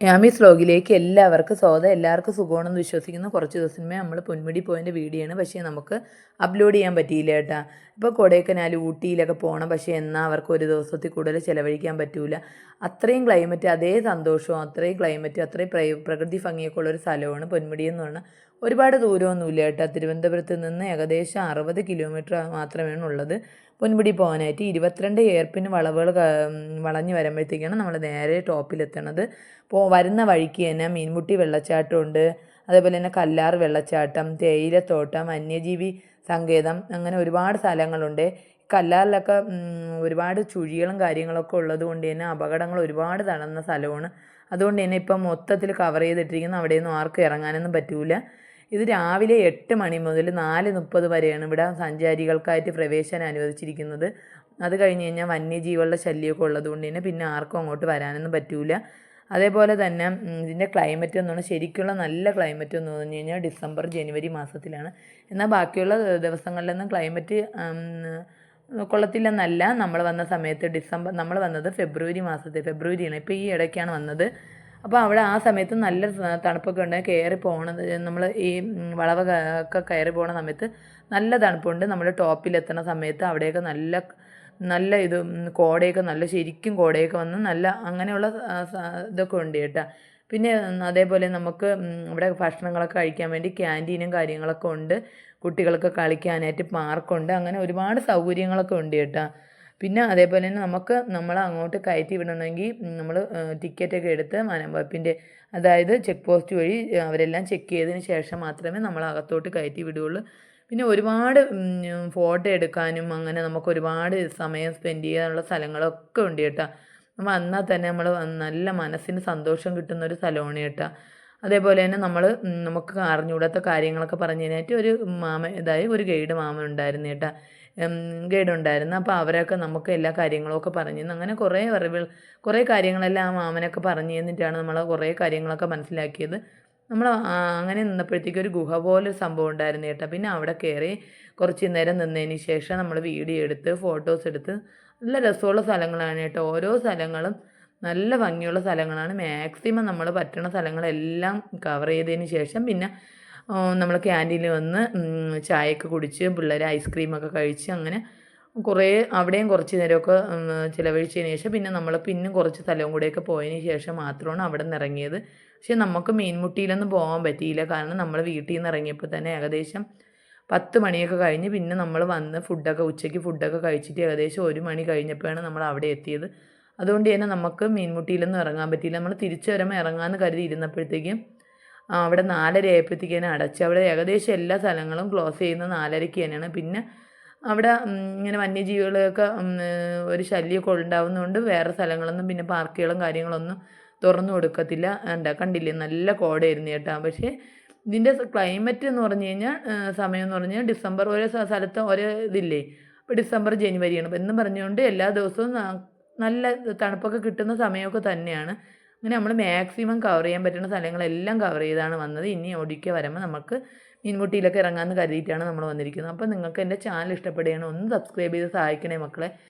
യാമീസ് വ്ലോഗിലേക്ക് എല്ലാവർക്കും സ്വാഗതം. എല്ലാവർക്കും സുഖമാണെന്ന് വിശ്വസിക്കുന്നു. കുറച്ച് ദിവസം മുമ്പേ നമ്മൾ പൊന്മുടി പോയതിൻ്റെ വീഡിയോ ആണ്, പക്ഷേ നമുക്ക് അപ്ലോഡ് ചെയ്യാൻ പറ്റിയില്ല കേട്ടോ. ഇപ്പോൾ കൊടൈക്കനാൽ ഊട്ടിയിലൊക്കെ പോകണം, പക്ഷേ എന്നാൽ അവർക്ക് ഒരു ദിവസത്തിൽ കൂടുതൽ ചിലവഴിക്കാൻ പറ്റൂല. അത്രയും ക്ലൈമറ്റ്, അതേ സന്തോഷവും അത്രയും ക്ലൈമറ്റ്, അത്രയും പ്രകൃതി ഭംഗിയൊക്കെ ഉള്ളൊരു സ്ഥലമാണ് പൊന്മുടി എന്ന് പറഞ്ഞാൽ. ഒരുപാട് ദൂരമൊന്നുമില്ല കേട്ടോ. തിരുവനന്തപുരത്ത് നിന്ന് ഏകദേശം 60 കിലോമീറ്റർ മാത്രമേ ഉള്ളത് പൊന്മുടി പോകാനായിട്ട്. 22 എയർപിൻ വളവുകൾ വളഞ്ഞ് വരുമ്പോഴത്തേക്കാണ് നമ്മൾ നേരെ ടോപ്പിലെത്തണത്. വരുന്ന വഴിക്ക് തന്നെ മീൻമുട്ടി വെള്ളച്ചാട്ടമുണ്ട്, അതേപോലെ തന്നെ കല്ലാർ വെള്ളച്ചാട്ടം, തേയിലത്തോട്ടം, വന്യജീവി സങ്കേതം, അങ്ങനെ ഒരുപാട് സ്ഥലങ്ങളുണ്ട്. കല്ലാറിലൊക്കെ ഒരുപാട് ചുഴികളും കാര്യങ്ങളൊക്കെ ഉള്ളത് കൊണ്ട് തന്നെ അപകടങ്ങൾ ഒരുപാട് നടന്ന സ്ഥലമാണ്. അതുകൊണ്ട് തന്നെ ഇപ്പം മൊത്തത്തിൽ കവർ ചെയ്തിട്ടിരിക്കുന്ന അവിടെയൊന്നും ആർക്കും ഇറങ്ങാനൊന്നും പറ്റൂല. ഇത് രാവിലെ 8 മണി മുതൽ 4:30 വരെയാണ് ഇവിടെ സഞ്ചാരികൾക്കായിട്ട് പ്രവേശനം അനുവദിച്ചിരിക്കുന്നത്. അത് കഴിഞ്ഞ് കഴിഞ്ഞാൽ വന്യജീവികളുടെ ശല്യമൊക്കെ ഉള്ളത് കൊണ്ട് തന്നെ പിന്നെ ആർക്കും അങ്ങോട്ട് വരാനൊന്നും പറ്റൂല. അതേപോലെ തന്നെ ഇതിൻ്റെ ക്ലൈമറ്റ് എന്ന് പറഞ്ഞാൽ ശരിക്കുള്ള നല്ല ക്ലൈമറ്റ് എന്ന് പറഞ്ഞു കഴിഞ്ഞാൽ ഡിസംബർ ജനുവരി മാസത്തിലാണ്. എന്നാൽ ബാക്കിയുള്ള ദിവസങ്ങളിലൊന്നും ക്ലൈമറ്റ് കൊള്ളത്തില്ലെന്നല്ല. നമ്മൾ വന്ന സമയത്ത് നമ്മൾ വന്നത് ഫെബ്രുവരിയാണ്, ഇപ്പോൾ ഈ ഇടയ്ക്കാണ് വന്നത്. അപ്പോൾ അവിടെ ആ സമയത്ത് നല്ല തണുപ്പൊക്കെ ഉണ്ട്. കയറി പോകണത് നമ്മൾ ഈ വളവൊക്കെ കയറി പോകുന്ന സമയത്ത് നല്ല തണുപ്പുണ്ട്. നമ്മൾ ടോപ്പിലെത്തുന്ന സമയത്ത് അവിടെയൊക്കെ നല്ല നല്ല കോടയൊക്കെ നല്ല ശരിക്കും കോടയൊക്കെ വന്ന് നല്ല അങ്ങനെയുള്ള ഇതൊക്കെ ഉണ്ട് കേട്ടോ. പിന്നെ അതേപോലെ നമുക്ക് ഇവിടെ ഭക്ഷണങ്ങളൊക്കെ കഴിക്കാൻ വേണ്ടി ക്യാൻറ്റീനും കാര്യങ്ങളൊക്കെ ഉണ്ട്. കുട്ടികൾക്ക് കളിക്കാനായിട്ട് പാർക്കുണ്ട്. അങ്ങനെ ഒരുപാട് സൗകര്യങ്ങളൊക്കെ ഉണ്ട് കേട്ടോ. പിന്നെ അതേപോലെ തന്നെ നമ്മൾ അങ്ങോട്ട് കയറ്റി വിടണമെങ്കിൽ നമ്മൾ ടിക്കറ്റൊക്കെ എടുത്ത് വനംവകുപ്പിൻ്റെ, അതായത് ചെക്ക് പോസ്റ്റ് വഴി അവരെല്ലാം ചെക്ക് ചെയ്തതിന് ശേഷം മാത്രമേ നമ്മൾ അകത്തോട്ട് കയറ്റി വിടുകയുള്ളൂ. പിന്നെ ഒരുപാട് ഫോട്ടോ എടുക്കാനും അങ്ങനെ നമുക്ക് ഒരുപാട് സമയം സ്പെൻഡ് ചെയ്യാനുള്ള സ്ഥലങ്ങളൊക്കെ ഉണ്ട് കേട്ടോ. വന്നാൽ തന്നെ നമ്മൾ നല്ല മനസ്സിന് സന്തോഷം കിട്ടുന്നൊരു സ്ഥലമാണ് കേട്ടോ. അതേപോലെ തന്നെ നമുക്ക് അറിഞ്ഞുകൂടാത്ത കാര്യങ്ങളൊക്കെ പറഞ്ഞു തരാനായിട്ട് ഒരു ഗൈഡ് മാമൻ ഉണ്ടായിരുന്നു കേട്ടോ. ഗൈഡ് ഉണ്ടായിരുന്നു. അപ്പോൾ അവരൊക്കെ നമുക്ക് എല്ലാ കാര്യങ്ങളൊക്കെ പറഞ്ഞു തന്നു. അങ്ങനെ കുറേ കാര്യങ്ങളെല്ലാം ആ മാമനൊക്കെ പറഞ്ഞു തന്നിട്ടാണ് നമ്മൾ കുറേ കാര്യങ്ങളൊക്കെ മനസ്സിലാക്കിയത്. നമ്മൾ അങ്ങനെ നിന്നപ്പോഴത്തേക്കും ഒരു ഗുഹ പോലൊരു സംഭവം ഉണ്ടായിരുന്നു കേട്ടോ. പിന്നെ അവിടെ കയറി കുറച്ച് നേരം നിന്നതിന് ശേഷം നമ്മൾ വീഡിയോ എടുത്ത് ഫോട്ടോസ് എടുത്ത് നല്ല രസമുള്ള സ്ഥലങ്ങളാണ് കേട്ടോ. ഓരോ സ്ഥലങ്ങളും നല്ല ഭംഗിയുള്ള സ്ഥലങ്ങളാണ്. മാക്സിമം നമ്മൾ പറ്റുന്ന സ്ഥലങ്ങളെല്ലാം കവർ ചെയ്തതിന് ശേഷം പിന്നെ നമ്മൾ ക്യാൻറ്റീനിൽ വന്ന് ചായയൊക്കെ കുടിച്ച് പിള്ളേർ ഐസ്ക്രീമൊക്കെ കഴിച്ച് അങ്ങനെ അവിടെയും കുറച്ച് നേരമൊക്കെ ചിലവഴിച്ചതിന് ശേഷം പിന്നെ നമ്മൾ പിന്നും കുറച്ച് സ്ഥലവും കൂടെയൊക്കെ പോയതിന് ശേഷം മാത്രമാണ് അവിടെ നിന്ന് ഇറങ്ങിയത്. പക്ഷേ നമുക്ക് മീൻമുട്ടിയിലൊന്നും പോകാൻ പറ്റിയില്ല. കാരണം നമ്മൾ വീട്ടിൽ നിന്ന് ഇറങ്ങിയപ്പോൾ തന്നെ ഏകദേശം 10 മണിയൊക്കെ കഴിഞ്ഞ് പിന്നെ നമ്മൾ വന്ന് ഉച്ചയ്ക്ക് ഫുഡൊക്കെ കഴിച്ചിട്ട് ഏകദേശം 1 മണി കഴിഞ്ഞപ്പോഴാണ് നമ്മൾ അവിടെ എത്തിയത്. അതുകൊണ്ട് തന്നെ നമുക്ക് മീൻമുട്ടിയിലൊന്നും ഇറങ്ങാൻ പറ്റിയില്ല. നമ്മൾ തിരിച്ചു വരുമ്പോൾ ഇറങ്ങാമെന്ന് കരുതി ഇരുന്നപ്പോഴത്തേക്കും അവിടെ 4:30 ആയപ്പോഴത്തേക്കും അടച്ച്. അവിടെ ഏകദേശം എല്ലാ സ്ഥലങ്ങളും ക്ലോസ് ചെയ്യുന്നത് 4:30 തന്നെയാണ്. പിന്നെ അവിടെ ഇങ്ങനെ വന്യജീവികളൊക്കെ ഒരു ശല്യമൊക്കെ ഉണ്ടാവുന്നതുകൊണ്ട് വേറെ സ്ഥലങ്ങളൊന്നും പിന്നെ പാർക്കുകളും കാര്യങ്ങളൊന്നും തുറന്നു കൊടുക്കത്തില്ല. കണ്ടില്ലേ നല്ല കോടയായിരുന്നു കേട്ടോ. പക്ഷേ ഇതിൻ്റെ ക്ലൈമറ്റ് എന്ന് പറഞ്ഞു കഴിഞ്ഞാൽ സമയം എന്ന് പറഞ്ഞാൽ ഡിസംബർ, ഓരോ സ്ഥലത്ത് ഓരോ ഇതില്ലേ. അപ്പോൾ ഡിസംബർ ജനുവരിയാണ് എന്നും പറഞ്ഞുകൊണ്ട് എല്ലാ ദിവസവും നല്ല തണുപ്പൊക്കെ കിട്ടുന്ന സമയമൊക്കെ തന്നെയാണ്. അങ്ങനെ നമ്മൾ മാക്സിമം കവർ ചെയ്യാൻ പറ്റുന്ന സ്ഥലങ്ങളെല്ലാം കവർ ചെയ്താണ് വന്നത്. ഇനി ഒരിക്കൽ വരുമ്പോൾ നമുക്ക് മീൻമുട്ടിയിലൊക്കെ ഇറങ്ങാമെന്ന് കരുതിയിട്ടാണ് നമ്മൾ വന്നിരിക്കുന്നത്. അപ്പോൾ നിങ്ങൾക്ക് എൻ്റെ ചാനൽ ഇഷ്ടപ്പെടുകയാണ്, ഒന്ന് സബ്സ്ക്രൈബ് ചെയ്ത് സഹായിക്കണേ മക്കളെ.